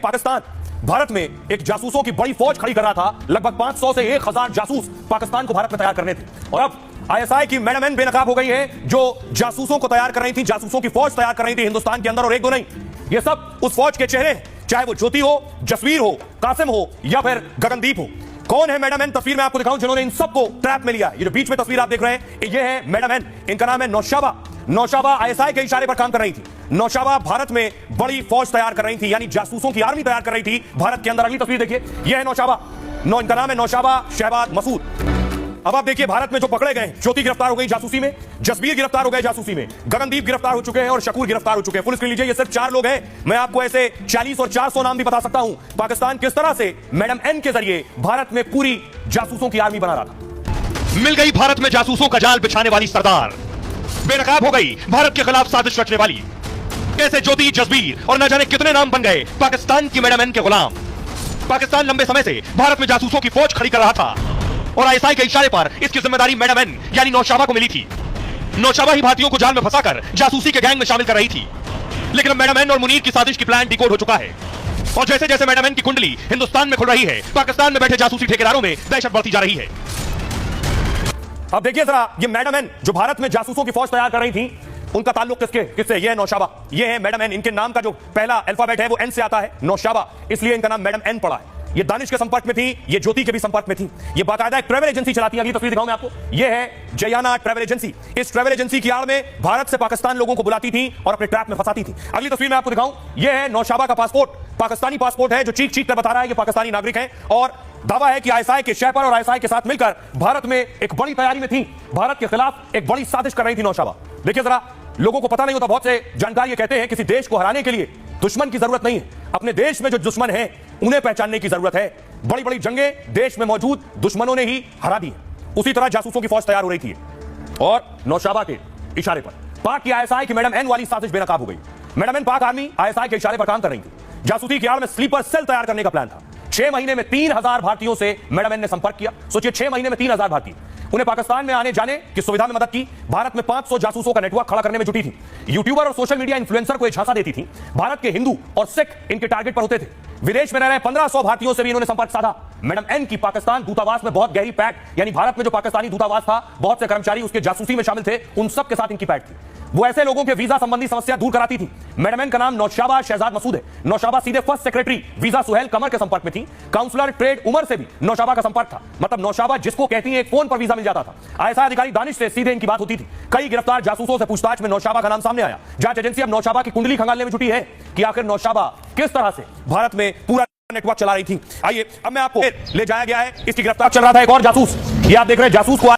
पाकिस्तान भारत में एक जासूसों की बड़ी फौज खड़ी कर रहा था। लगभग 500 से 1000 जासूस पाकिस्तान को भारत में तैयार करने थे, और अब आईएसआई की मैडम एन बेनकाब हो गई है, जो जासूसों को तैयार कर रही थी, जासूसों की फौज तैयार कर रही थी हिंदुस्तान के अंदर। और एक दो नहीं, ये सब उस फौज के चेहरे हैं, चाहे वो ज्योति हो, जसवीर हो, कासिम हो या फिर गगनदीप हो। कौन है मैडम एन? तस्वीर में आपको दिखाऊं जिन्होंने इन सबको ट्रैप में लिया। ये जो बीच में तस्वीर आप देख रहे हैं, ये है मैडम एन। इनका नाम है नौशाबा। नौशाबा आईएसआई के इशारे पर काम कर रही थी। नौशाबा भारत में बड़ी फौज तैयार कर रही थी, यानी जासूसों की आर्मी तैयार कर रही थी भारत के अंदर। अगली तस्वीर देखिए, यह है नौशाबा। इनका नाम है नौशाबा शहबाज मसूद। अब आप देखिए, भारत में जो पकड़े गए, ज्योति गिरफ्तार हो गई जासूसी में, जसबीर गिरफ्तार हो गए जासूसी में, गगनदीप गिरफ्तार हो चुके हैं और शकूर गिरफ्तार हो चुके हैं। फुल स्क्रीन लीजिए, ये सिर्फ 4 लोग हैं। मैं आपको ऐसे 40 और 400 नाम भी बता सकता हूं। पाकिस्तान किस तरह से मैडम एन के जरिए भारत में पूरी जासूसों की आर्मी बना रहा था। मिल गई भारत में जासूसों का जाल बिछाने वाली सरदार, बेनकाब हो गई भारत के खिलाफ साजिश रचने वाली। कैसे ज्योति, जसबीर और न जाने कितने नाम बन गए पाकिस्तान की मैडम एन के गुलाम। पाकिस्तान लंबे समय से भारत में जासूसों की फौज खड़ी कर रहा था, और आईएसआई के इशारे पर इसकी जिम्मेदारी मैडम एन यानी नौशाबा को मिली थी। नौशाबा ही भारतीयों को जाल में फंसाकर जासूसी के गैंग में शामिल कर रही थी। लेकिन मैडम एन और मुनीर की साजिश की प्लान डिकोड हो चुका है, और जैसे जैसे मैडम एन की कुंडली हिंदुस्तान में खुल रही है, पाकिस्तान में बैठे जासूसी ठेकेदारों में दहशत बढ़ती जा रही है। अब देखिए जरा, ये मैडम एन जो भारत में जासूसों की फौज तैयार कर रही थी, उनका ताल्लुक किससे? ये है नौशाबा, ये है मैडम एन। इनके नाम का जो पहला अल्फाबेट है वो एन से आता है, नौशाबा, इसलिए इनका नाम मैडम एन पड़ा है। ये दानिश के संपर्क में थी, ये ज्योति के भी संपर्क में थी। ये बाकायदा एक ट्रैवल एजेंसी चलाती है। अगली तस्वीर दिखाऊं मैं आपको, ये है जयाना ट्रैवल एजेंसी। इस ट्रैवल एजेंसी की आड़ में भारत से पाकिस्तान लोगों को बुलाती थी और अपने ट्रैप में फंसाती थी। अगली तस्वीर में आपको दिखाऊं, ये है नौशाबा का पासपोर्ट, पाकिस्तानी पासपोर्ट है, जो चीख चीख कर बता रहा है कि पाकिस्तानी नागरिक है, और दावा है कि आईएसआई के शहपर और आईएसआई के साथ मिलकर भारत में एक बड़ी तैयारी में थी, भारत के खिलाफ एक बड़ी साजिश कर रही थी नौशाबा। देखिए जरा, लोगों को पता नहीं होता, बहुत से जानकार ये कहते हैं किसी देश को हराने के लिए दुश्मन की जरूरत नहीं है, अपने देश में जो दुश्मन है उन्हें पहचानने की जरूरत है। बड़ी बड़ी जंगें देश में मौजूद दुश्मनों ने ही हरा दी। उसी तरह जासूसों की फौज तैयार हो रही थी, और नौशाबा के इशारे पर पाक की आईएसआई की मैडम एन वाली साजिश बेनकाब हो गई। मैडम एन पाक आर्मी आईएसआई के इशारे पर काम कर रही थी। जासूसी की आड़ में स्लीपर सेल तैयार करने का प्लान था। 6 महीने में 3000 भारतीयों से मैडम एन ने संपर्क किया। सोचिए, 6 महीने में 3000 भारतीय, उन्हें पाकिस्तान में आने जाने की सुविधा में मदद की। भारत में 500 जासूसों का नेटवर्क खड़ा करने में जुटी थी। यूट्यूबर और सोशल मीडिया इन्फ्लुएंसर को झांसा देती थी। भारत के हिंदू और सिख इनके टारगेट पर होते थे। विदेश में रह रहे 1500 भारतीयों से भी इन्होंने संपर्क साधा। मैडम एन की पाकिस्तान दूतावास में बहुत गहरी पैक्ट, यानी भारत में जो पाकिस्तानी दूतावास था, बहुत से कर्मचारी उसके जासूसी में शामिल थे, उन सब के साथ इनकी पैक्ट थी। वो ऐसे लोगों के वीजा संबंधी समस्या दूर कराती थी। मैडम एन का नाम नौशाबा शहजाद मसूद है। नौशाबा सीधे फर्स्ट सेक्रेटरी वीजा सुहेल कमर के संपर्क में थी। काउंसलर ट्रेड उमर से भी नौशाबा का संपर्क था। मतलब नौशाबा जिसको कहती है, एक फोन पर वीजा मिल जाता था। आईएसआई अधिकारी दानिश से सीधे इनकी बात होती थी। कई गिरफ्तार जासूसों से पूछताछ में नौशाबा का नाम सामने आया। जांच एजेंसी अब नौशाबा की कुंडली खंगालने में जुटी है कि आखिर नौशाबा किस तरह से भारत में पूरा नेटवर्क चला रही थी। आइए, अब मैं आपको ले जाया गया है, इसकी गिरफ्तार चल रहा था एक और जासूस। ये आप देख रहे हैं, जासूस को